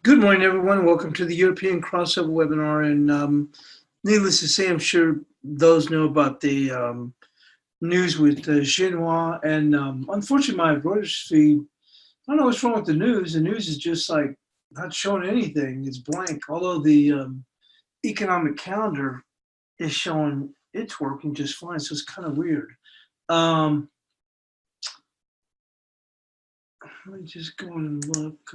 Good morning, everyone. Welcome to the European crossover webinar. And needless to say, I'm sure those know about the news with Xinhua. And unfortunately, my Reuters feed, I don't know what's wrong with the news. The news is just like not showing anything. It's blank. Although the economic calendar is showing it's working just fine. So it's kind of weird. Let me just go and look.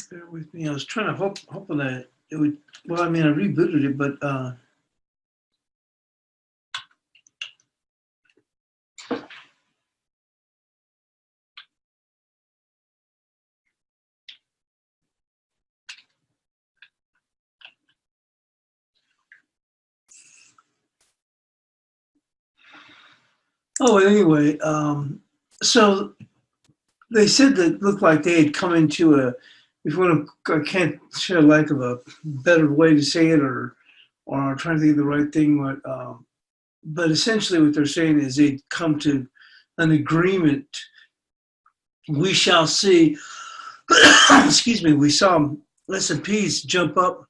Bear with me. I was trying to hoping that it would. Well, I mean, I rebooted it, but anyway, so they said that it looked like they had come into a. If you want to, I can't share lack of a better way to say it, or I'm trying to think of the right thing, but essentially what they're saying is they'd come to an agreement. We shall see. Excuse me. We saw S&Ps jump up,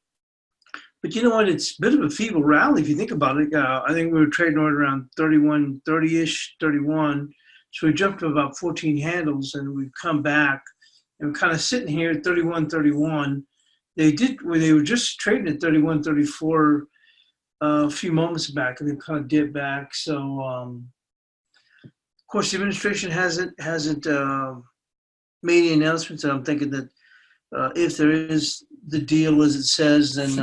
but you know what? It's a bit of a feeble rally if you think about it. I think we were trading right around 31, 30-ish, 31. So we jumped to about 14 handles, and we've come back, and we're kind of sitting here at 31, 31. They were just trading at 31, 34 a few moments back, and they kind of dipped back. So, of course, the administration hasn't made any announcements, and I'm thinking that if there is the deal as it says, then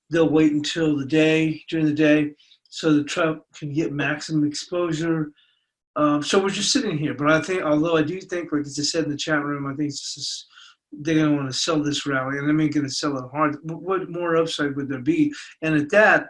they'll wait until during the day, so that Trump can get maximum exposure. So we're just sitting here. But I think, although I do think, like as I said in the chat room, I think they're going to want to sell this rally, and they're going to sell it hard. What more upside would there be? And at that,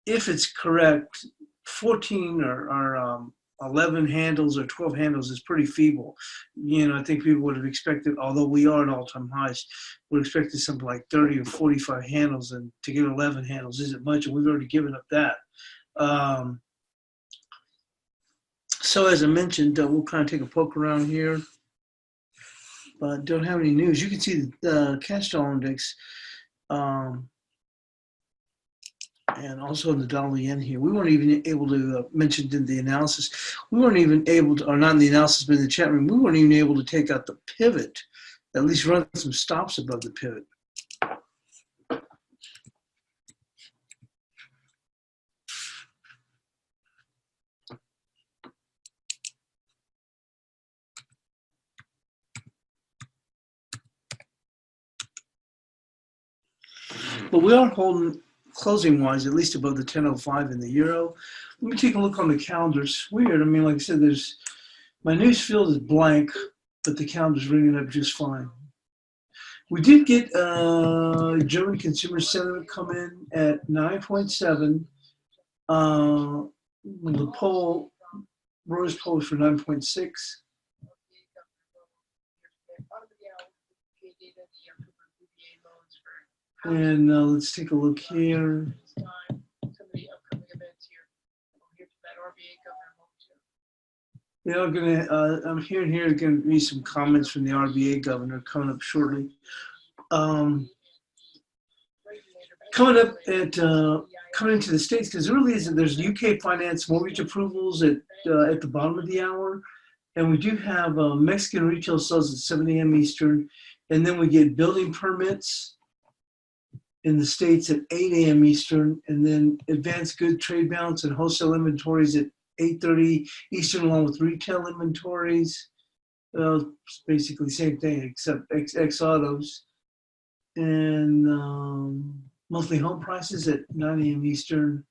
if it's correct, 14 or 11 handles or 12 handles is pretty feeble. You know, I think people would have expected, although we are at all-time highs, would have expected something like 30 or 45 handles, and to get 11 handles isn't much, and we've already given up that. So as I mentioned, we'll kind of take a poke around here, but don't have any news. You can see the cash dollar index, and also the dollar yen here. We weren't even able to mention in the analysis. We weren't even able to, or not in the analysis, but in the chat room, we weren't even able to take out the pivot, at least run some stops above the pivot. But we are holding closing wise, at least above the 10.05 in the euro. Let me take a look on the calendar. It's weird. I mean, like I said, my news field is blank, but the calendar's ringing up just fine. We did get German consumer sentiment come in at 9.7. The poll, Reuters poll was for 9.6. And let's take a look here. Yeah, I'm hearing here going to be some comments from the RBA governor coming up shortly. Coming into the States, because there really isn't. There's UK finance mortgage approvals at the bottom of the hour, and we do have Mexican retail sales at 7 a.m. Eastern, and then we get building permits in the States at 8 a.m. Eastern, and then advanced good trade balance and wholesale inventories at 8:30 Eastern, along with retail inventories. It's basically the same thing except X autos. And monthly home prices at 9 a.m. Eastern.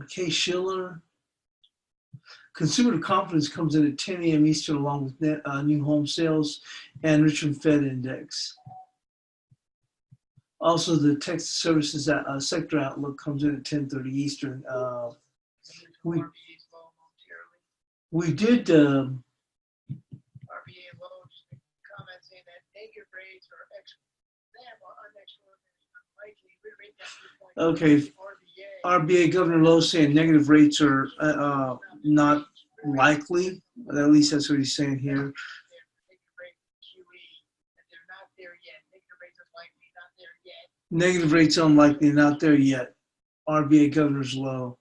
K. Schiller. Consumer confidence comes in at 10 a.m. Eastern, along with new home sales and Richmond Fed Index. Also, the Texas Services sector outlook comes in at 10:30 Eastern. We did. RBA low, just comment saying that Okay, RBA Governor Lowe saying negative rates are not likely. At least that's what he's saying here. Negative rates unlikely, not there yet. RBA Governor's Lowe.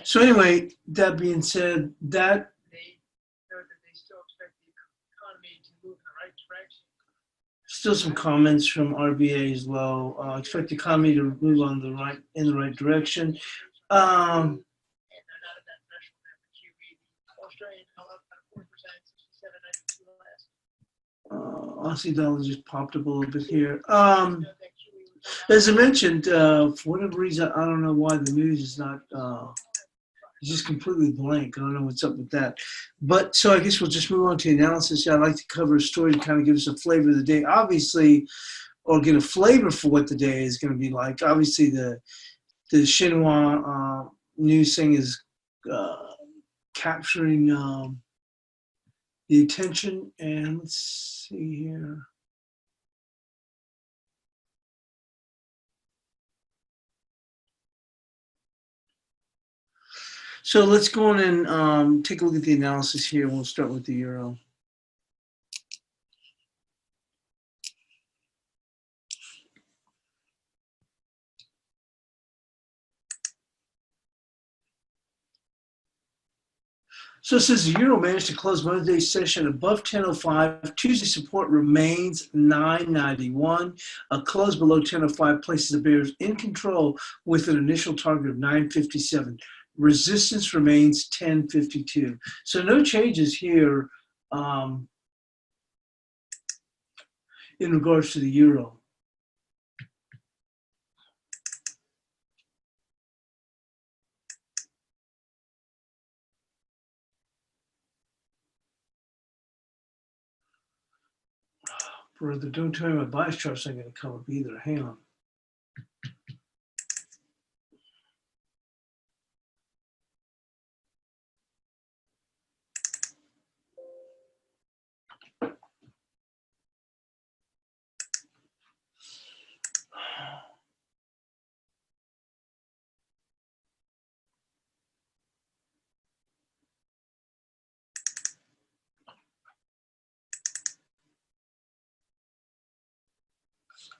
So anyway, that being said, that still some comments from RBA as well. Expect the economy to move on in the right direction. Aussie dollar just popped up a little bit here. As I mentioned, for whatever reason, I don't know why the news is not, it's just completely blank. I don't know what's up with that. But so I guess we'll just move on to analysis. Yeah, I'd like to cover a story to kind of give us a flavor of the day. Obviously, or get a flavor for what the day is going to be like. Obviously, the Xinhua news thing is capturing the attention. And let's see here. So let's go on and take a look at the analysis here. We'll start with the euro. So it says the euro managed to close Monday's session above 10.05. Tuesday support remains 9.91. A close below 10.05 places the bears in control with an initial target of 9.57. Resistance remains 10.52. So no changes here in regards to the euro. Brother, don't tell me my bias chart's not going to come up either. Hang on.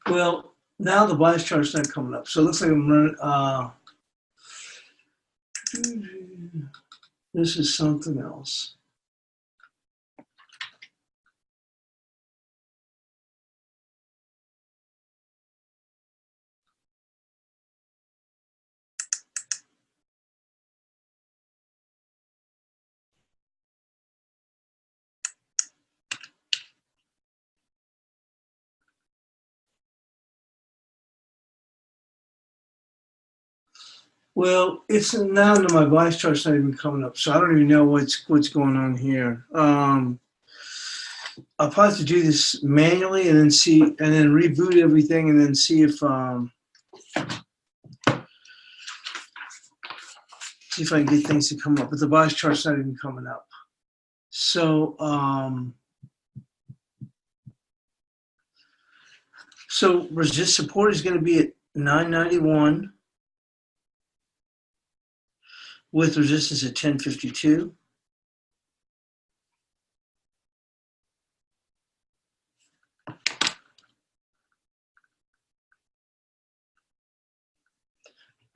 Well, now the bias chart's not coming up. So it looks like I'm running. This is something else. Well, it's now that my bias chart's not even coming up, so I don't even know what's going on here. I'll probably have to do this manually and then see, and then reboot everything, and then see if I can get things to come up. But the bias chart's not even coming up. So so resist support is going to be at 991 with resistance at 1052.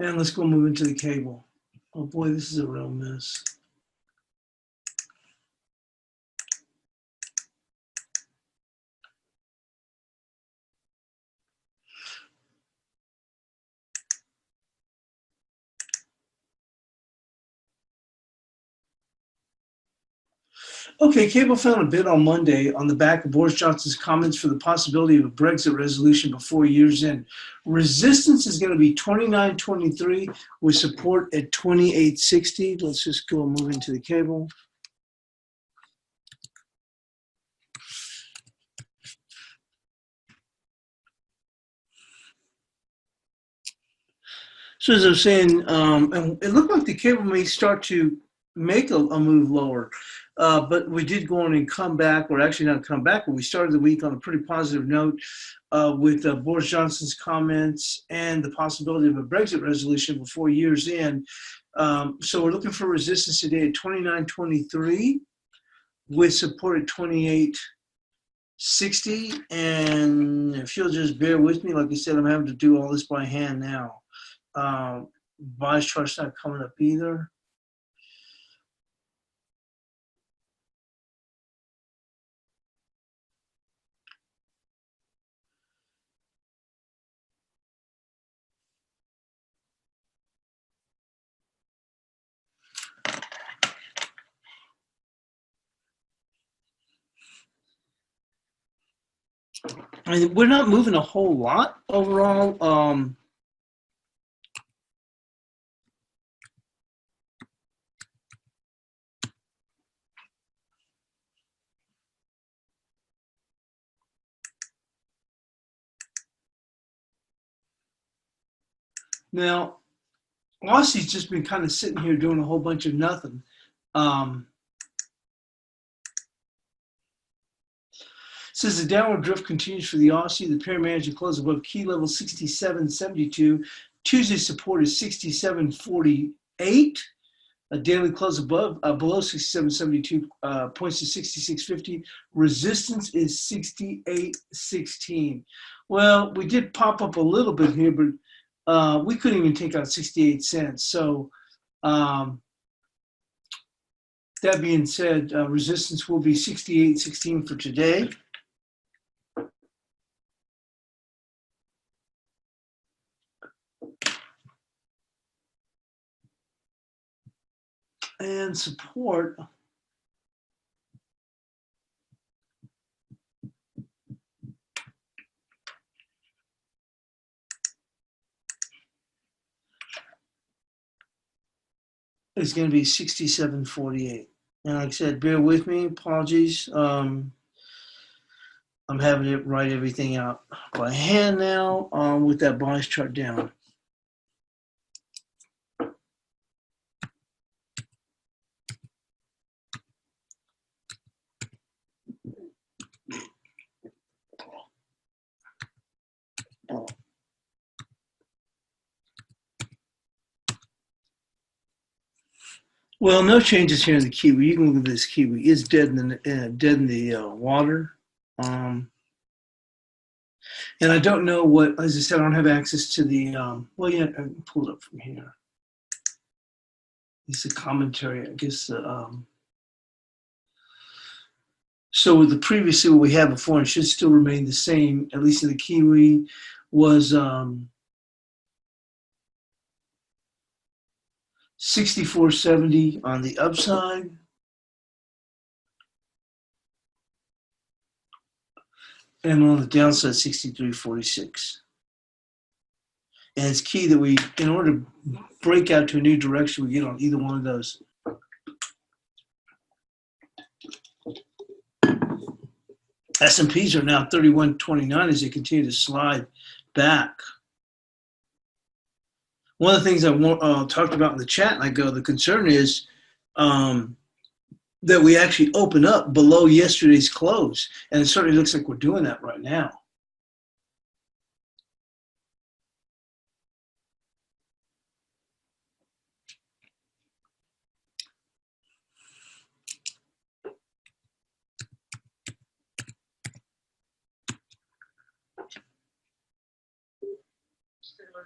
And let's go move into the cable. Oh boy, this is a real mess. Okay, cable found a bid on Monday on the back of Boris Johnson's comments for the possibility of a Brexit resolution before year's end. Resistance is going to be 29.23 with support at 28.60. Let's just go and move into the cable. So as I was saying, and it looked like the cable may start to make a move lower, but we did go on and come back, or actually not come back, but we started the week on a pretty positive note with Boris Johnson's comments and the possibility of a Brexit resolution before year's end. So we're looking for resistance today at 29.23 with support at 28.60. And if you'll just bear with me, like I said, I'm having to do all this by hand now. Bias chart's not coming up either. I mean, we're not moving a whole lot overall. Now, Aussie's just been kind of sitting here doing a whole bunch of nothing. Says the downward drift continues for the Aussie. The pair managed to close above key level 67.72. Tuesday's support is 67.48. A daily close above below 67.72 points to 66.50. Resistance is 68.16. Well, we did pop up a little bit here, but we couldn't even take out 68 cents. So that being said, resistance will be 68.16 for today. And support is going to be 67.48. And like I said, bear with me. Apologies. I'm having to write everything out by hand now with that bias chart down. Well, no changes here in the Kiwi. You can look at this Kiwi. It's dead in the water. And I don't know what, as I said, I don't have access to the, well, yeah, I can pull it up from here. It's a commentary, I guess. So with the previously what we had before, and should still remain the same, at least in the Kiwi, was 64.70 on the upside. And on the downside, 63.46. And it's key that we, in order to break out to a new direction, we get on either one of those. S&Ps are now 31.29 as they continue to slide back. One of the things I talked about in the chat, and I go, the concern is that we actually open up below yesterday's close. And it certainly looks like we're doing that right now.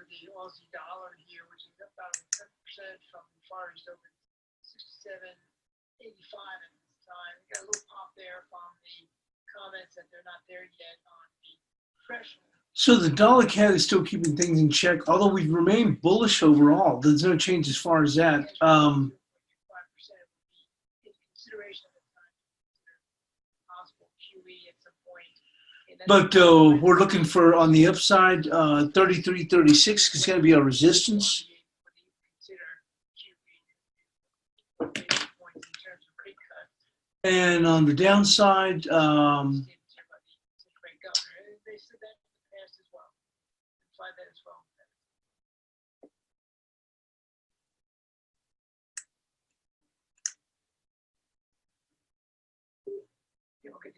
The Aussie dollar here, which is about 10% from the Far East Open, 67.85 at this time. We got a little pop there from the comments that they're not there yet on the threshold. So the dollar CAD is still keeping things in check, although we've remained bullish overall. There's no change as far as that. But we're looking for, on the upside, 33.36 is going to be our resistance. And on the downside,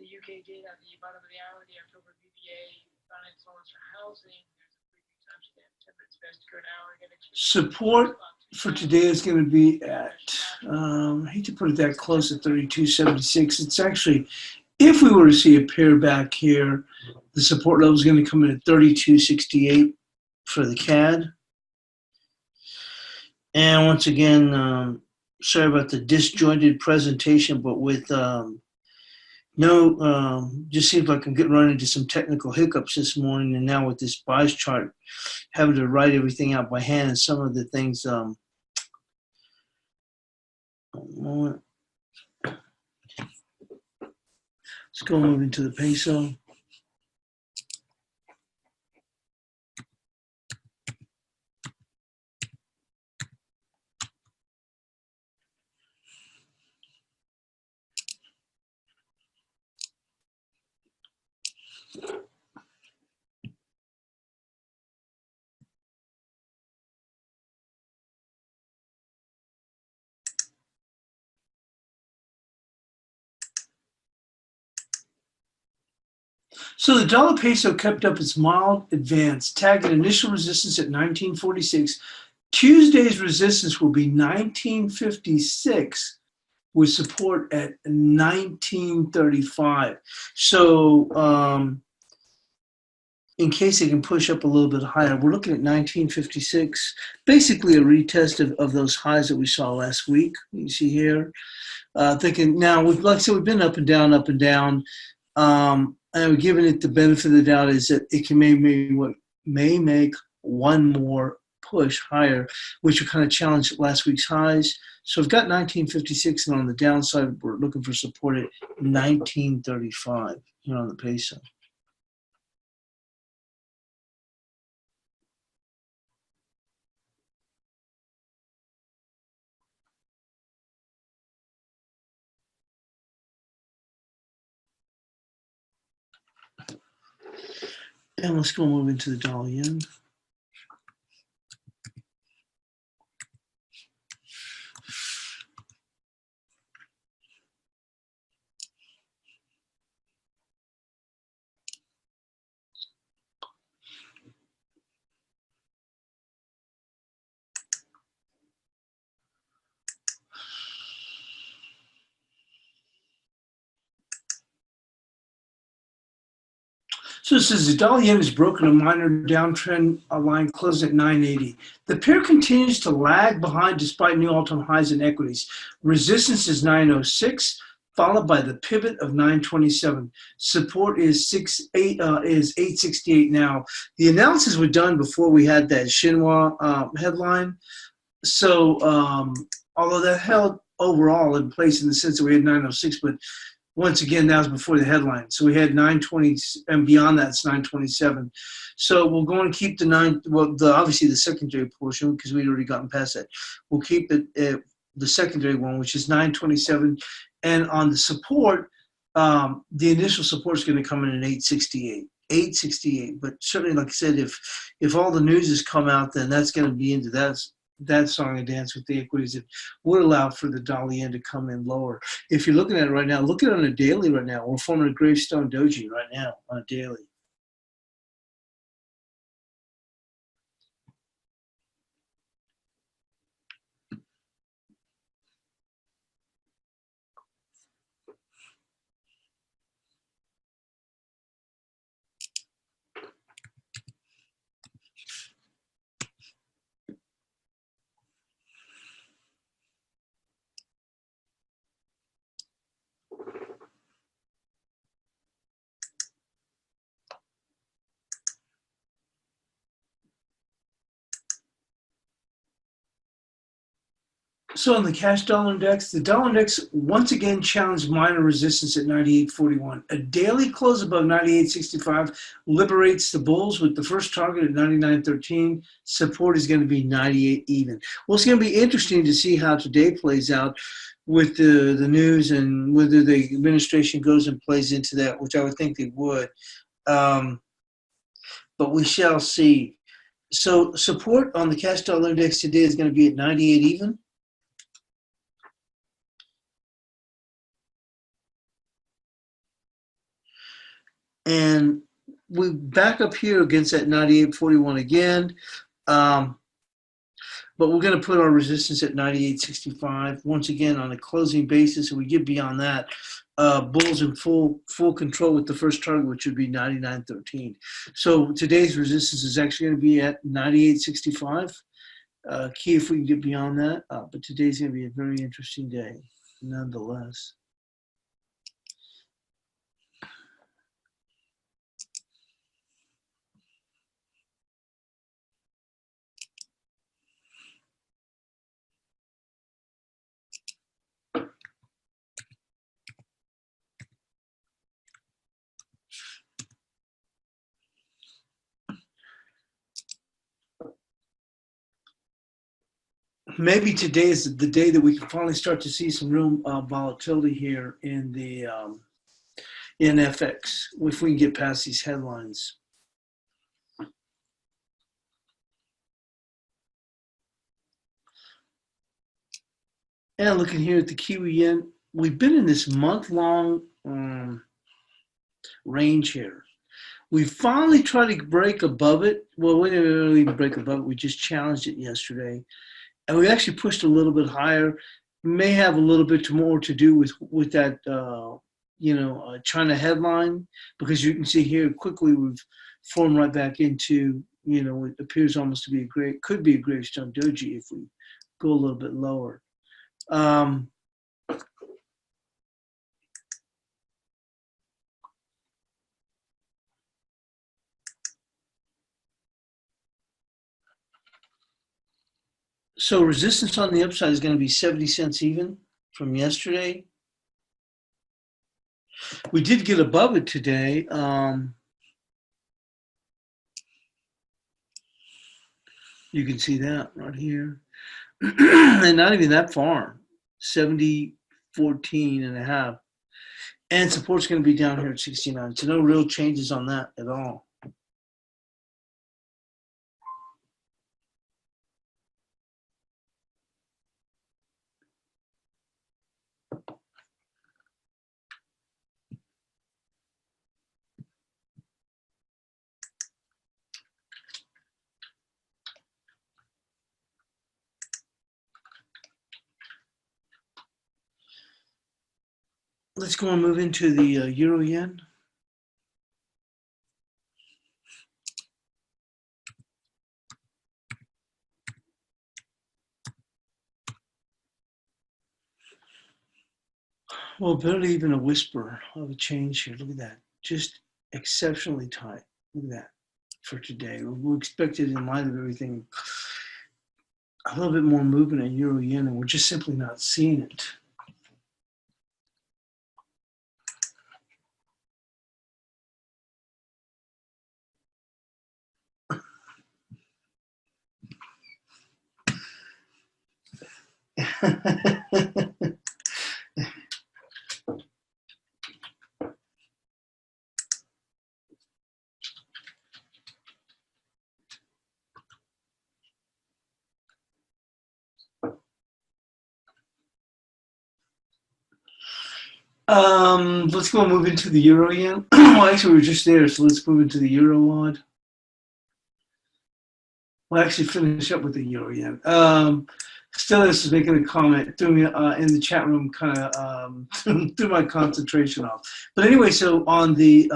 the UK data at the bottom of the hour, the October BBA finance loans for housing. There's a preview timestamp, 10 minutes past to go an hour. Again, support for today is going to be at, I hate to put it that close at 32.76. It's actually, if we were to see a pair back here, the support level is going to come in at 32.68 for the CAD. And once again, sorry about the disjointed presentation, but with just see if I can run into some technical hiccups this morning, and now with this buys chart, having to write everything out by hand, and some of the things. Let's go move into the peso. So the dollar peso kept up its mild advance, tagging initial resistance at 1946. Tuesday's resistance will be 1956 with support at 1935. So in case it can push up a little bit higher, we're looking at 1956, basically a retest of those highs that we saw last week. You see here. Thinking now, like I said, we've been up and down, up and down. And we're giving it the benefit of the doubt is that it can may make one more push higher, which will kind of challenge last week's highs. So we've got 1956, and on the downside, we're looking for support at 1935 here on the peso. And let's go move into the dollar yen. So it says the dollar yen has broken a minor downtrend line closed at 980. The pair continues to lag behind despite new all-time highs in equities. Resistance is 906, followed by the pivot of 927. Support is 868 now. The analysis was done before we had that Shinhwa headline. So although that held overall in place in the sense that we had 906, but once again, that was before the headline. So we had 920, and beyond that, it's 927. So we're going to keep obviously the secondary portion, because we'd already gotten past that. We'll keep the secondary one, which is 927. And on the support, the initial support is going to come in at 868. 868. But certainly, like I said, if all the news has come out, then that's going to be into that song and dance with the equities that would allow for the dollar yen to come in lower. If you're looking at it right now, look at it on a daily right now. We're forming a gravestone doji right now on a daily. So on the cash dollar index, the dollar index once again challenged minor resistance at 98.41. A daily close above 98.65 liberates the bulls with the first target at 99.13. Support is going to be 98 even. Well, it's going to be interesting to see how today plays out with the news and whether the administration goes and plays into that, which I would think they would. But we shall see. So support on the cash dollar index today is going to be at 98 even. And we back up here against that 98.41 again. But we're going to put our resistance at 98.65 once again on a closing basis. And we get beyond that, bulls in full control with the first target, which would be 99.13. So today's resistance is actually going to be at 98.65. Key if we can get beyond that. But today's going to be a very interesting day, nonetheless. Maybe today is the day that we can finally start to see some real volatility here in the in FX if we can get past these headlines. And looking here at the Kiwi yen, we've been in this month-long range here. We finally tried to break above it. Well, we didn't really even break above it. We just challenged it yesterday. And we actually pushed a little bit higher. May have a little bit more to do with that, China headline, because you can see here quickly we've formed right back into, it appears almost to be could be a gravestone doji if we go a little bit lower. So resistance on the upside is going to be 70 cents even from yesterday. We did get above it today. You can see that right here. And not even that far, 70.14.5. And support's going to be down here at 69. So no real changes on that at all. Let's go and move into the euro yen. Well, barely even a whisper of a change here. Look at that. Just exceptionally tight. Look at that for today. We expected, in light of everything, a little bit more movement in euro yen, and we're just simply not seeing it. Let's go and move into the euro yen. Well, actually, we were just there, so let's move into the euro odd. We'll actually finish up with the euro yen. Stellis is making a comment, threw me in the chat room, kind of threw my concentration off. But anyway, so on the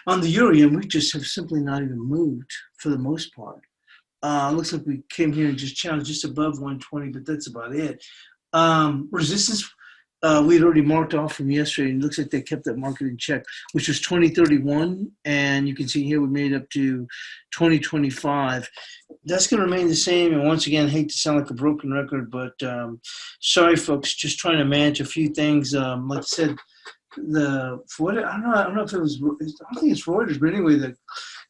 euro yen, we just have simply not even moved for the most part. Looks like we came here and just challenged just above 120, but that's about it. Resistance, we had already marked off from yesterday, and it looks like they kept that market in check, which was 2031, and you can see here we made it up to 2025. That's going to remain the same, and once again, I hate to sound like a broken record, but sorry, folks, just trying to manage a few things. Like I said, I don't know if it was, I don't think it's Reuters, but anyway, the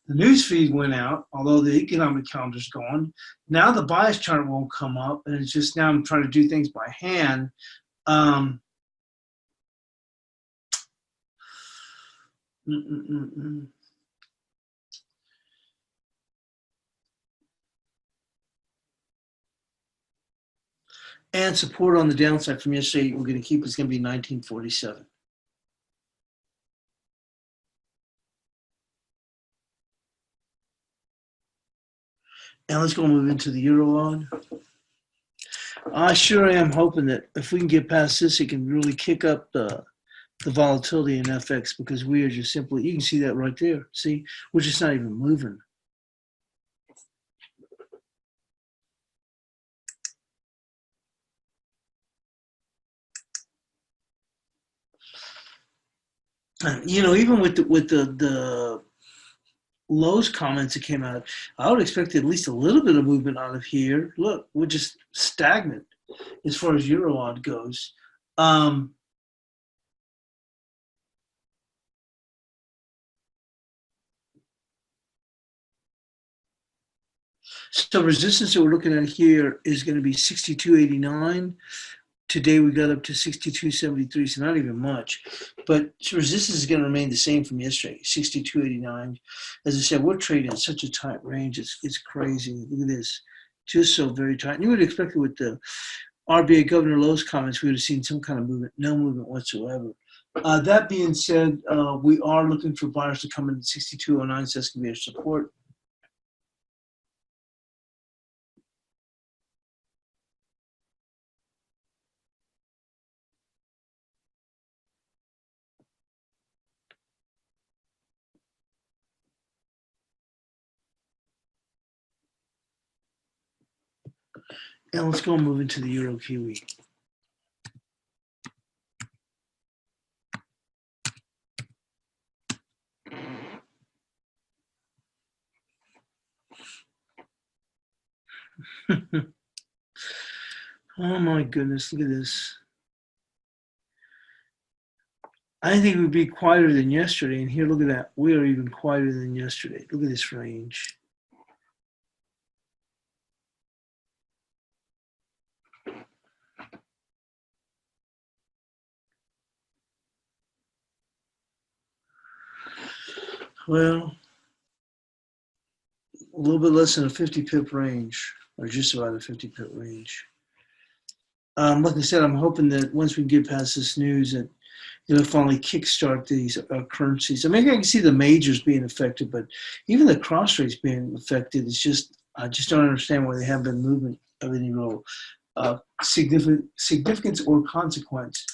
news feed went out, although the economic calendar's gone. Now the bias chart won't come up, and it's just now I'm trying to do things by hand. And support on the downside from yesterday, we're going to keep is going to be 1947. And let's go move into the Eurolog. I sure am hoping that if we can get past this, it can really kick up the volatility in FX, because we are just simply, you can see that right there. See, we're just not even moving. You know, even with the Lowe's comments that came out, I would expect at least a little bit of movement out of here. Look, we're just stagnant as far as Eurolog goes. So resistance that we're looking at here is going to be 62.89. Today we got up to 62.73, so not even much. But resistance is going to remain the same from yesterday, 62.89. As I said, we're trading in such a tight range. It's crazy. Look at this. Just so very tight. And you would expect it with the RBA Governor Lowe's comments, we would have seen some kind of movement, no movement whatsoever. That being said, we are looking for buyers to come in at 62.09, so that's going to be our support. And let's go move into the Euro Kiwi. Oh my goodness, look at this. I think it would be quieter than yesterday, and here, look at that. We are even quieter than yesterday. Look at this range. Well, a little bit less than a 50 pip range, or just about a 50 pip range. Like I said, I'm hoping that once we get past this news that it'll finally kickstart these currencies. I mean, I can see the majors being affected, but even the cross rates being affected, it's just, I just don't understand why they haven't been moving of any real significance or consequence.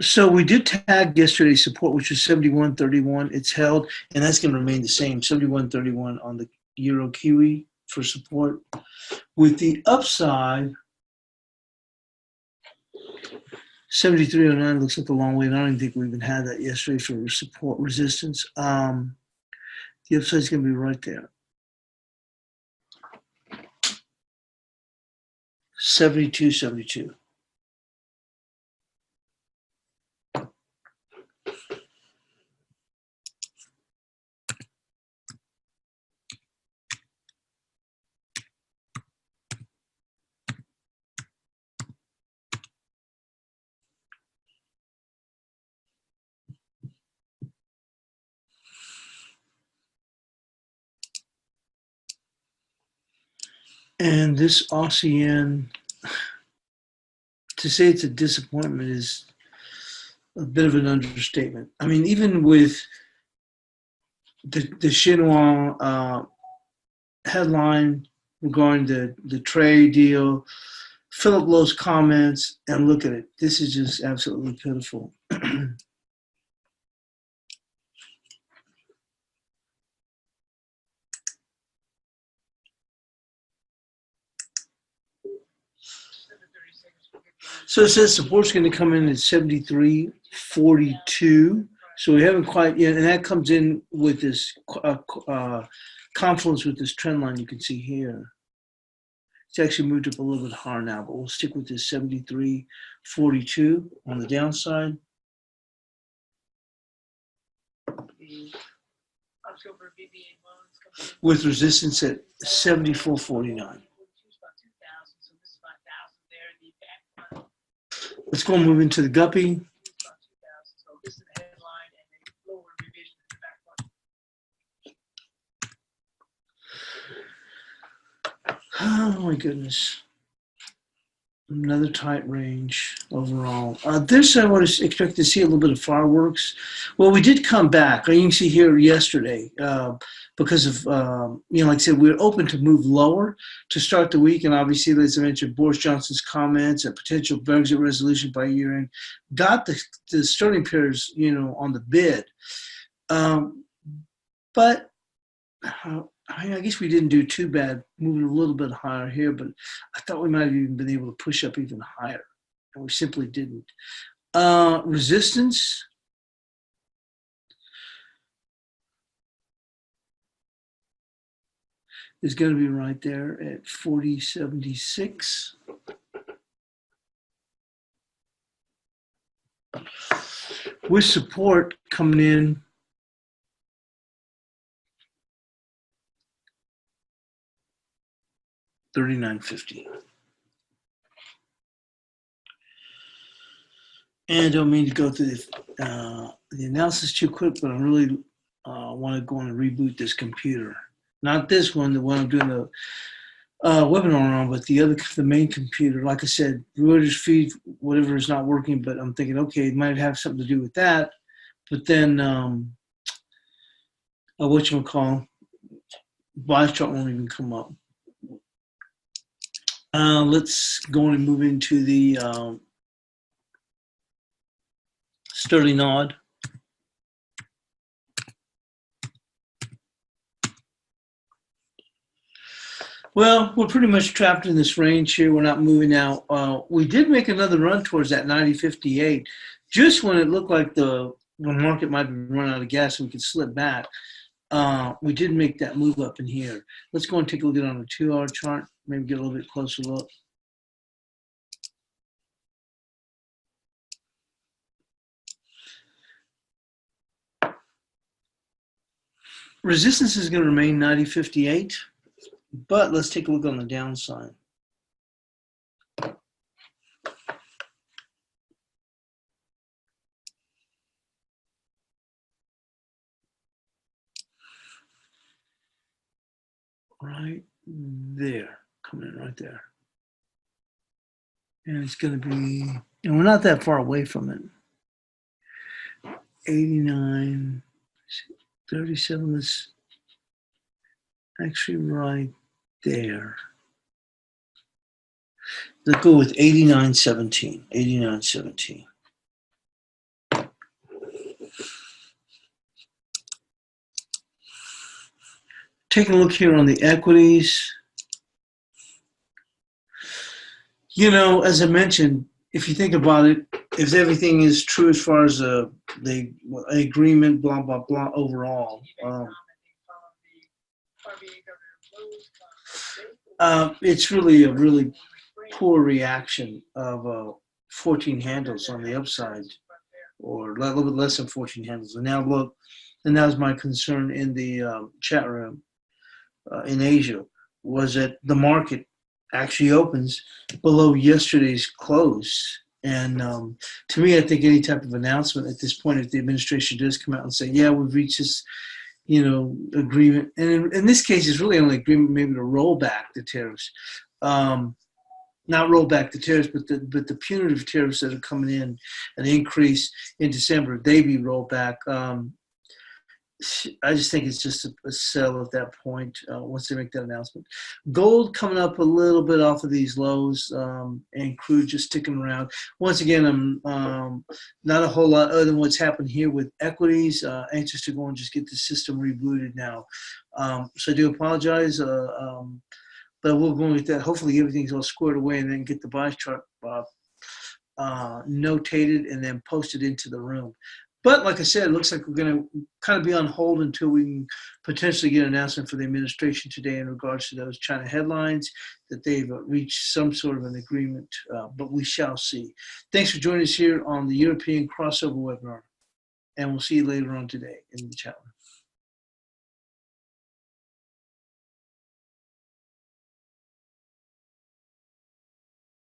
So we did tag yesterday's support, which was 71.31. It's held, and that's going to remain the same, 71.31 on the Euro Kiwi for support. With the upside, 73.09 looks like a long way, and I don't even think we even had that yesterday for support resistance. The upside is going to be right there. 72.72. And this ASEAN, to say it's a disappointment is a bit of an understatement. I mean, even with the Xinhua headline regarding the trade deal, Philip Lowe's comments, and look at it. This is just absolutely pitiful. So it says support's going to come in at 73.42. So we haven't quite yet, and that comes in with this confluence with this trend line you can see here. It's actually moved up a little bit higher now, but we'll stick with this 73.42 on the downside. With resistance at 74.49. Let's go and move into the guppy. Oh my goodness. Another tight range overall. This I would expect to see a little bit of fireworks. Well, we did come back. You can see here yesterday because of, like I said, we were open to move lower to start the week. And obviously, as I mentioned, Boris Johnson's comments, a potential Brexit resolution by year end, got the sterling pairs, on the bid. But I guess we didn't do too bad moving a little bit higher here, but I thought we might have even been able to push up even higher, and we simply didn't. Resistance is going to be right there at 40.76. With support coming in $39.50. And I don't mean to go through the analysis too quick, but I really want to go on and reboot this computer. Not this one, the one I'm doing the webinar on, but the main computer. Like I said, Reuters feed, whatever is not working, but I'm thinking, okay, it might have something to do with that. But then, whatchamacall, buy chart won't even come up. Let's go on and move into the sterling nod. Well, we're pretty much trapped in this range here. We're not moving out. We did make another run towards that 90.58, just when it looked like the market might be running out of gas and we could slip back. We did make that move up in here. Let's go and take a look at it on a 2-hour chart, maybe get a little bit closer look. Resistance is going to remain 90.58, but let's take a look on the downside. Right there, coming in right there. And it's going to be, and we're not that far away from it. 89, 37 is actually right there. Let's go with 89.17, 89.17. Taking a look here on the equities. As I mentioned, if you think about it, if everything is true as far as the agreement, blah, blah, blah, overall, it's really a really poor reaction of 14 handles on the upside, or a little bit less than 14 handles. And now look, and that was my concern in the chat room in Asia, was that the market actually opens below yesterday's close. And to me, I think any type of announcement at this point, if the administration does come out and say, yeah, we've reached this, agreement, and in this case, it's really only agreement maybe to roll back the tariffs, not roll back the tariffs, but the punitive tariffs that are coming in, an increase in December, they be rolled back. I just think it's just a sell at that point once they make that announcement. Gold coming up a little bit off of these lows, and crude just sticking around. Once again, I'm not a whole lot other than what's happened here with equities. Anxious to go and just get the system rebooted now. So I do apologize, but we'll go with that. Hopefully everything's all squared away, and then get the buy chart notated and then posted into the room. But like I said, it looks like we're going to kind of be on hold until we can potentially get an announcement for the administration today in regards to those China headlines, that they've reached some sort of an agreement, but we shall see. Thanks for joining us here on the European Crossover webinar, and we'll see you later on today in the chat room.